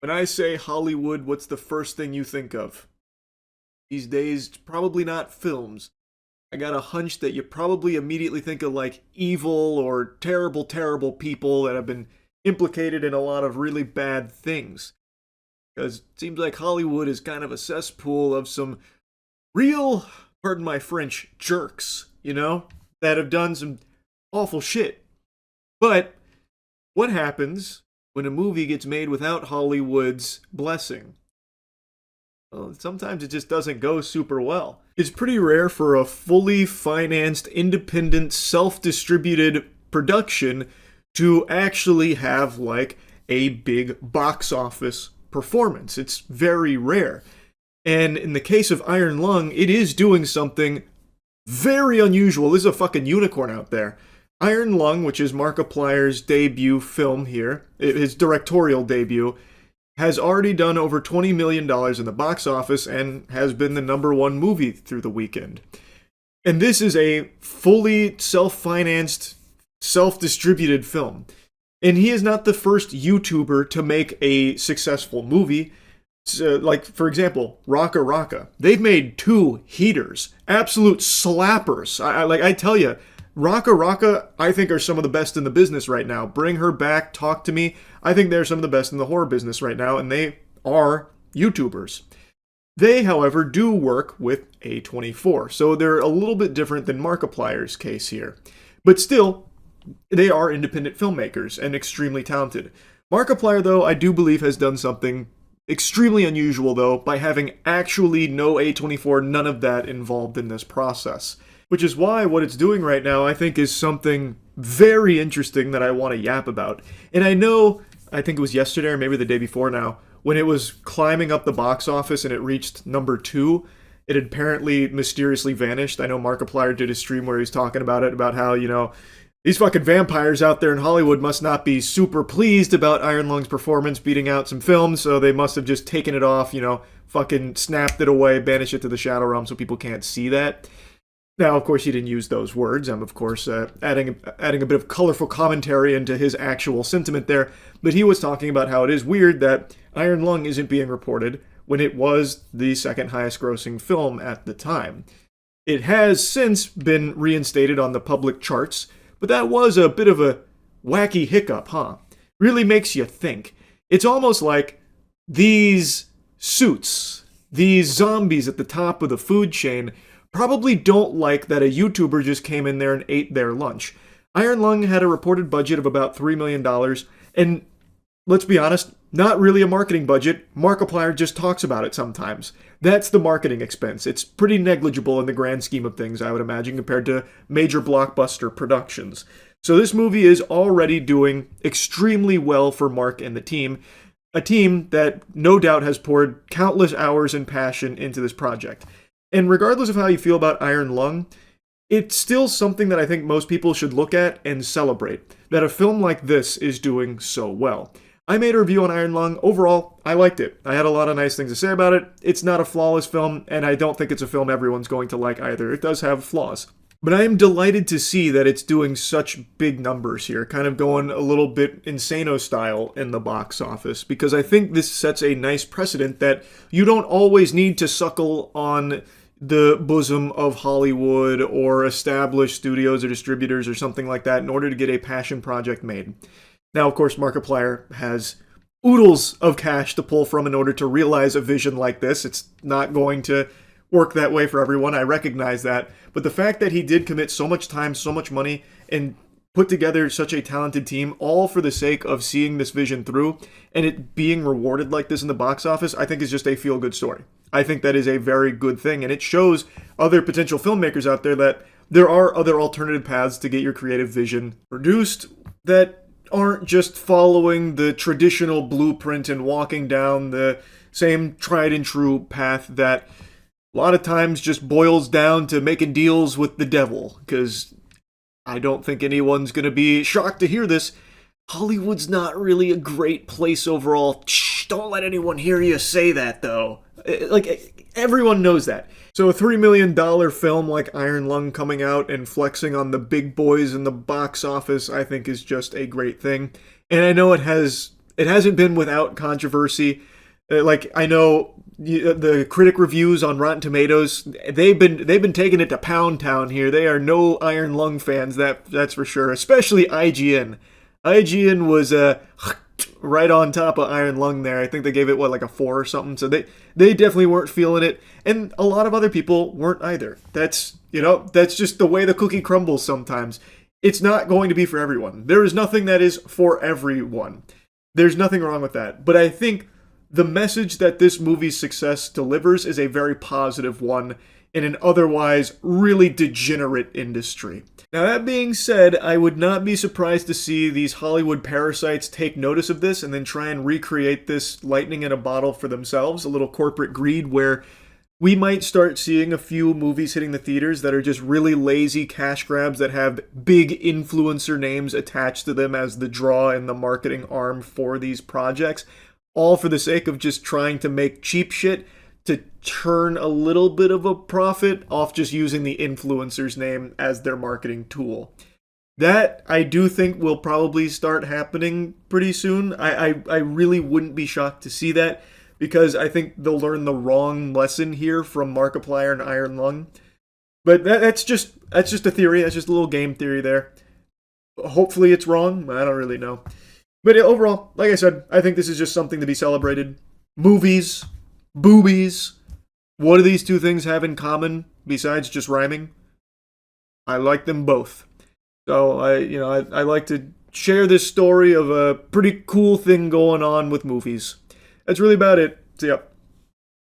When I say Hollywood, what's the first thing you think of? These days, probably not films. I got a hunch that you probably immediately think of like evil or terrible, terrible people that have been implicated in a lot of really bad things. Because it seems like Hollywood is kind of a cesspool of some real, pardon my French, jerks, that have done some awful shit. But what happens when a movie gets made without Hollywood's blessing? Well, sometimes it just doesn't go super well. It's pretty rare for a fully financed, independent, self distributed production to actually have like a big box office performance. It's very rare. And in the case of Iron Lung, it is doing something very unusual. This is a fucking unicorn out there. Iron Lung, which is Markiplier's debut film here, his directorial debut, has already done over $20 million in the box office and has been the number one movie through the weekend. And this is a fully self-financed, self-distributed film. And he is not the first YouTuber to make a successful movie. Like, for example, Raka Raka. They've made two heaters. Absolute slappers. I tell you, Raka Raka, I think, are some of the best in the business right now. Bring Her Back, Talk to Me. I think they're some of the best in the horror business right now, and they are YouTubers. They, however, do work with A24, so they're a little bit different than Markiplier's case here. But still, they are independent filmmakers and extremely talented. Markiplier, though, I do believe has done something extremely unusual, though, by having actually no A24, none of that involved in this process. Which is why what it's doing right now, I think, is something very interesting that I want to yap about. And I think it was yesterday or maybe the day before now, when it was climbing up the box office and it reached number 2, it had apparently mysteriously vanished. I know Markiplier did a stream where he was talking about it, about how, these fucking vampires out there in Hollywood must not be super pleased about Iron Lung's performance beating out some films, so they must have just taken it off, fucking snapped it away, banished it to the Shadow Realm so people can't see that. Now, of course, he didn't use those words. I'm, of course, adding a bit of colorful commentary into his actual sentiment there. But he was talking about how it is weird that Iron Lung isn't being reported when it was the second highest grossing film at the time. It has since been reinstated on the public charts, but that was a bit of a wacky hiccup, huh? Really makes you think. It's almost like these suits, these zombies at the top of the food chain, probably don't like that a YouTuber just came in there and ate their lunch. Iron Lung had a reported budget of about $3 million, and let's be honest, not really a marketing budget. Markiplier just talks about it sometimes. That's the marketing expense. It's pretty negligible in the grand scheme of things, I would imagine, compared to major blockbuster productions. So this movie is already doing extremely well for Mark and the team, a team that no doubt has poured countless hours and passion into this project. And regardless of how you feel about Iron Lung, it's still something that I think most people should look at and celebrate, that a film like this is doing so well. I made a review on Iron Lung. Overall, I liked it. I had a lot of nice things to say about it. It's not a flawless film, and I don't think it's a film everyone's going to like either. It does have flaws. But I am delighted to see that it's doing such big numbers here, kind of going a little bit Insano style in the box office, because I think this sets a nice precedent that you don't always need to suckle on the bosom of Hollywood or established studios or distributors or something like that in order to get a passion project made. Now, of course, Markiplier has oodles of cash to pull from in order to realize a vision like this. It's not going to work that way for everyone. I recognize that. But the fact that he did commit so much time, so much money, and put together such a talented team, all for the sake of seeing this vision through and it being rewarded like this in the box office, I think is just a feel-good story. I think that is a very good thing, and it shows other potential filmmakers out there that there are other alternative paths to get your creative vision produced that aren't just following the traditional blueprint and walking down the same tried and true path that a lot of times just boils down to making deals with the devil, because I don't think anyone's going to be shocked to hear this. Hollywood's not really a great place overall. Shh, don't let anyone hear you say that, though. Like, everyone knows that. So a $3 million film like Iron Lung coming out and flexing on the big boys in the box office, I think is just a great thing. And I know it has it hasn't been without controversy. Like I know the critic reviews on Rotten Tomatoes, they've been taking it to Pound Town here. They are no Iron Lung fans, that's for sure. Especially IGN. IGN was right on top of Iron Lung there. I think they gave it like a 4 or something. So they definitely weren't feeling it, and a lot of other people weren't either. That's just the way the cookie crumbles sometimes. It's not going to be for everyone. There is nothing that is for everyone. There's nothing wrong with that. But I think the message that this movie's success delivers is a very positive one in an otherwise really degenerate industry. Now, that being said, I would not be surprised to see these Hollywood parasites take notice of this and then try and recreate this lightning in a bottle for themselves, a little corporate greed where we might start seeing a few movies hitting the theaters that are just really lazy cash grabs that have big influencer names attached to them as the draw and the marketing arm for these projects, all for the sake of just trying to make cheap shit to turn a little bit of a profit off just using the influencer's name as their marketing tool. That, I do think, will probably start happening pretty soon. I really wouldn't be shocked to see that, because I think they'll learn the wrong lesson here from Markiplier and Iron Lung. But that's just a theory. That's just a little game theory there. Hopefully it's wrong. I don't really know. But overall, like I said, I think this is just something to be celebrated. Movies, boobies. What do these two things have in common besides just rhyming? I like them both. So I like to share this story of a pretty cool thing going on with movies. That's really about it. See ya.